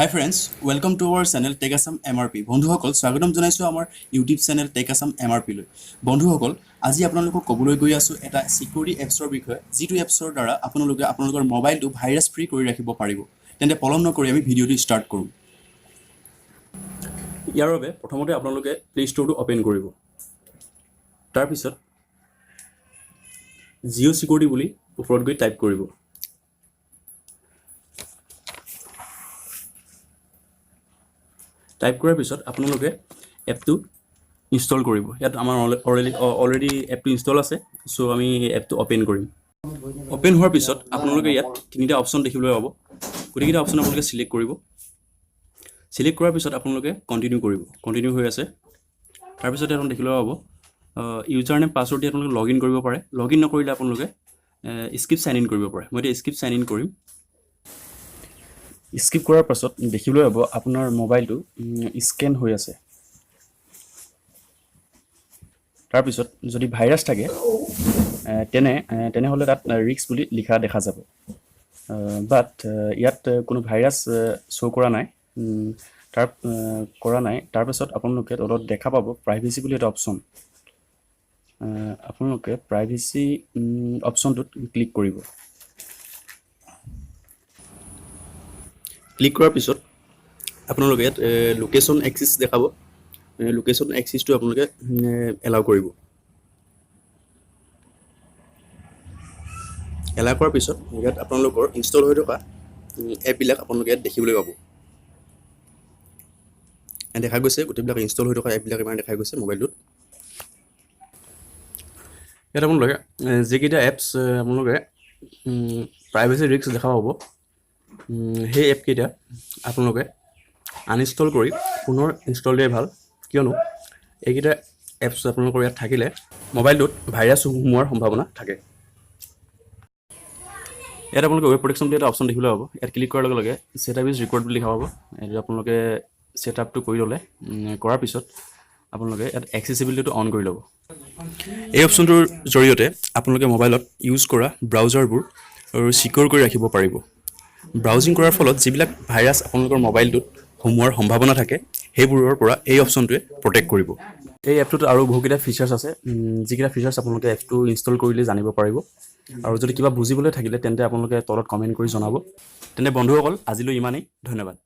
Hi friends, welcome to our channel Tech Assam MRP. বন্ধুসকল স্বাগতম জনাইছো আমাৰ YouTube channel Tech Assam MRP লৈ। বন্ধুসকল আজি আপোনালোকক ক'বলৈ গৈ আছো এটা সিকিউৰিটি এপছৰ বিষয়ে, যিটো এপছৰ দ্বাৰা আপোনালোকৰ মোবাইলটো ভাইৰাছ ফ্ৰী কৰি ৰাখিব পাৰিব। তেন্তে পলম নকৰি আমি ভিডিঅ'টো ষ্টাৰ্ট কৰোঁ। ইয়াৰ বাবে প্ৰথমতে আপোনালোকে প্লে ষ্ট'ৰটো অপেন কৰিব। তাৰ পিছত জিঅ' সিকিউৰিটি বুলি ওপৰত গৈ টাইপ কৰিব। টাইপ কৰাৰ পিছত আপোনালোকে এপটো ইনষ্টল কৰিব। ইয়াত আমাৰ অলৰেডি এপটো ইনষ্টল আছে, চ' আমি এপটো অপেন কৰিম। অপেন হোৱাৰ পিছত আপোনালোকে ইয়াত তিনিটা অপশ্যন দেখিবলৈ পাব। গোটেইকেইটা অপশ্যন আপোনালোকে চিলেক্ট কৰিব। চিলেক্ট কৰাৰ পিছত আপোনালোকে কণ্টিনিউ কৰিব। কণ্টিনিউ হৈ আছে। তাৰপিছত ইয়াত দেখিবলৈ পাব ইউজাৰ নেম পাছৱৰ্ড দি আপোনালোকে লগ ইন কৰিব পাৰে। লগ ইন নকৰিলে আপোনালোকে স্কিপ চাইন ইন কৰিব পাৰে। মই এতিয়া স্কিপ চাইন ইন কৰিম। স্কিপ কৰাৰ পাছত দেখিবলৈ পাব আপোনাৰ মোবাইলটো স্কেন হৈ আছে। তাৰপিছত যদি ভাইৰাছ থাকে তেনেহ'লে তাত ৰিস্ক বুলি লিখা দেখা যাব। বাট ইয়াত কোনো ভাইৰাছ শ্ব' কৰা নাই। তাৰপিছত আপোনালোকে তলত দেখা পাব প্ৰাইভেচি বুলি এটা অপশ্যন। আপোনালোকে প্ৰাইভেচি অপশ্যনটোত ক্লিক কৰিব। ক্লিক কৰাৰ পিছত আপোনালোকে ইয়াত লোকেশ্যন এক্সিছ দেখাব। লোকেশ্যন এক্সিছটো আপোনালোকে এলাউ কৰিব। এলাউ কৰাৰ পিছত ইয়াত আপোনালোকৰ ইনষ্টল হৈ থকা এপবিলাক আপোনালোকে ইয়াত দেখিবলৈ পাব। দেখা গৈছে গোটেইবিলাক ইনষ্টল হৈ থকা এপবিলাক ইমান দেখা গৈছে মোবাইলটোত। ইয়াত আপোনালোকে যিকেইটা এপছ আপোনালোকে প্ৰাইভেচি ৰিস্ক দেখা পাব, সেই এপকেইটা আপোনালোকে আনইনষ্টল কৰি পুনৰ ইনষ্টল দিয়াই ভাল, কিয়নো এইকেইটা এপছ আপোনালোকৰ ইয়াত থাকিলে মোবাইলটোত ভাইৰাছ সোমোৱাৰ সম্ভাৱনা থাকে। ইয়াত আপোনালোকে ৱেব প্ৰটেকশ্যন বুলি এটা অপশ্যন দেখিবলৈ পাব। ইয়াত ক্লিক কৰাৰ লগে লগে ছেটআপ ইজ ৰেকৰ্ড বুলি দেখা পাব। এইটো আপোনালোকে ছেটআপটো কৰি ল'লে, কৰাৰ পিছত আপোনালোকে ইয়াত এক্সেচিবিলিটিটো অন কৰি ল'ব। এই অপশ্যনটোৰ জৰিয়তে আপোনালোকে মোবাইলত ইউজ কৰা ব্ৰাউজাৰবোৰ চিকিউৰ কৰি ৰাখিব পাৰিব। ব্ৰাউজিং কৰাৰ ফলত যিবিলাক ভাইৰাছ আপোনালোকৰ মোবাইলটোত সোমোৱাৰ সম্ভাৱনা থাকে, সেইবোৰৰ পৰা এই অপশ্যনটোৱে প্ৰটেক্ট কৰিব। এই এপটোত আৰু বহুকেইটা ফিচাৰ্ছ আছে, যিকেইটা ফিচাৰ্ছ আপোনালোকে এপটো ইনষ্টল কৰিলে জানিব পাৰিব। আৰু যদি কিবা বুজিবলৈ থাকিলে তেন্তে আপোনালোকে তলত কমেণ্ট কৰি জনাব। তেন্তে বন্ধুসকল আজিলৈ ইমানেই, ধন্যবাদ।